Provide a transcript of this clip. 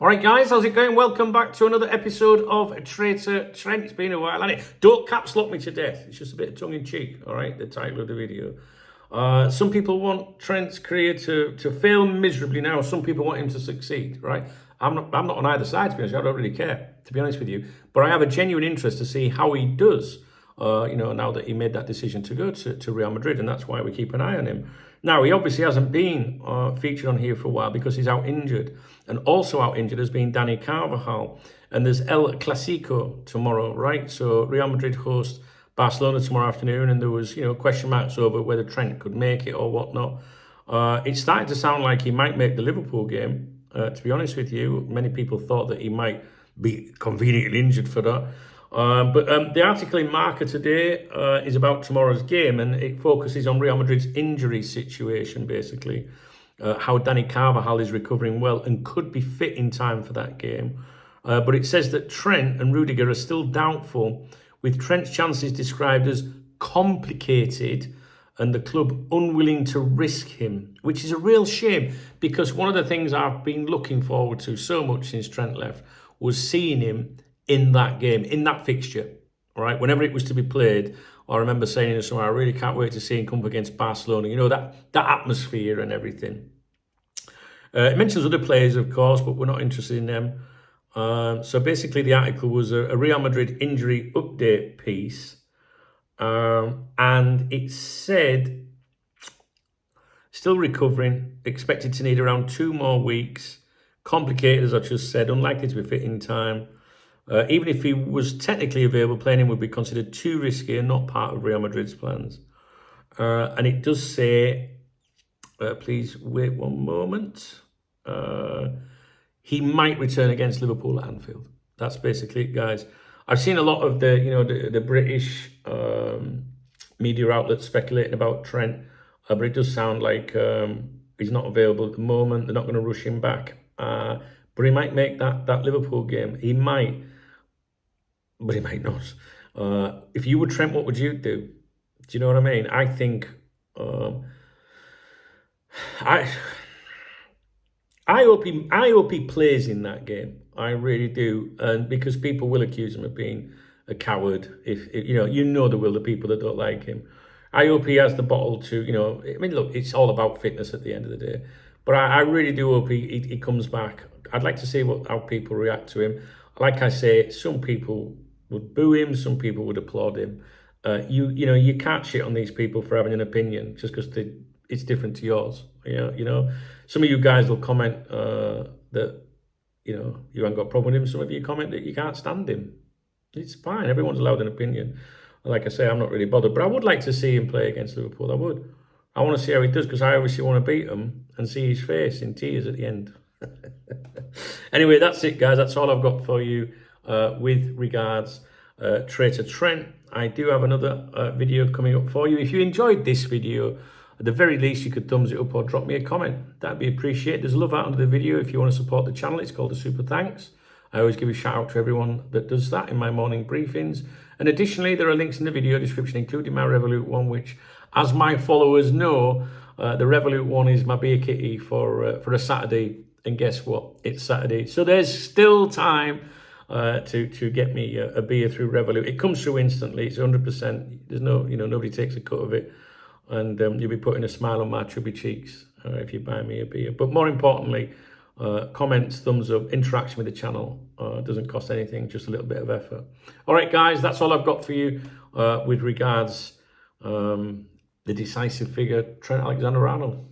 All right, guys, how's it going? Welcome back to another episode of Traitor Trent. It's been a while, hasn't it? Don't caps lock me to death. It's just a bit of tongue-in-cheek, all right, the title of the video. Some people want Trent's career to fail miserably now. Some people want him to succeed, right? I'm not on either side, to be honest. I don't really care, to be honest with you. But I have a genuine interest to see how he does, now that he made that decision to go to Real Madrid, and that's why we keep an eye on him. Now, he obviously hasn't been featured on here for a while because he's out injured. And also out injured has been Dani Carvajal. And there's El Clásico tomorrow, right? So Real Madrid host Barcelona tomorrow afternoon. And there was, question marks over whether Trent could make it or whatnot. It's starting to sound like he might make the Liverpool game. To be honest with you, many people thought that he might be conveniently injured for that. But the article in Marca today is about tomorrow's game, and it focuses on Real Madrid's injury situation, basically. How Dani Carvajal is recovering well and could be fit in time for that game. But it says that Trent and Rudiger are still doubtful, with Trent's chances described as complicated and the club unwilling to risk him, which is a real shame, because one of the things I've been looking forward to so much since Trent left was seeing him in that game, in that fixture, all right? Whenever it was to be played, I remember saying to someone, I really can't wait to see him come up against Barcelona. That atmosphere and everything. It mentions other players, of course, but we're not interested in them. So basically, the article was a Real Madrid injury update piece. And it said, still recovering, expected to need around 2 more weeks. Complicated, as I just said, unlikely to be fit in time. Even if he was technically available, playing him would be considered too risky and not part of Real Madrid's plans. And it does say, please wait one moment. He might return against Liverpool at Anfield. That's basically it, guys. I've seen a lot of the British media outlets speculating about Trent, but it does sound like he's not available at the moment. They're not going to rush him back. But he might make that Liverpool game. He might, but he might not. If you were Trent, what would you do? Do you know what I mean? I think I hope he plays in that game. I really do, and because people will accuse him of being a coward. If there will, the people that don't like him. I hope he has the bottle to, look, it's all about fitness at the end of the day. But I really do hope he comes back. I'd like to see how people react to him. Like I say, some people would boo him, some people would applaud him. You can't shit on these people for having an opinion just because it's different to yours. Some of you guys will comment that you haven't got a problem with him. Some of you comment that you can't stand him. It's fine. Everyone's allowed an opinion. Like I say, I'm not really bothered, but I would like to see him play against Liverpool. I would. I want to see how he does, because I obviously want to beat him and see his face in tears at the end. Anyway, that's it, guys. That's all I've got for you with regards Traitor Trent. I do have another video coming up for you. If you enjoyed this video, at the very least, you could thumbs it up or drop me a comment. That'd be appreciated. There's love out under the video if you want to support the channel. It's called a super thanks. I always give a shout out to everyone that does that in my morning briefings. And additionally, there are links in the video description, including my Revolut one, which, as my followers know, the Revolut one is my beer kitty for a Saturday. And guess what? It's Saturday. So there's still time to get me a beer through Revolut. It comes through instantly. It's 100%. There's no, nobody takes a cut of it. And you'll be putting a smile on my chubby cheeks if you buy me a beer. But more importantly, comments, thumbs up, interaction with the channel doesn't cost anything, just a little bit of effort. All right, guys, that's all I've got for you with regards the decisive figure, Trent Alexander-Arnold.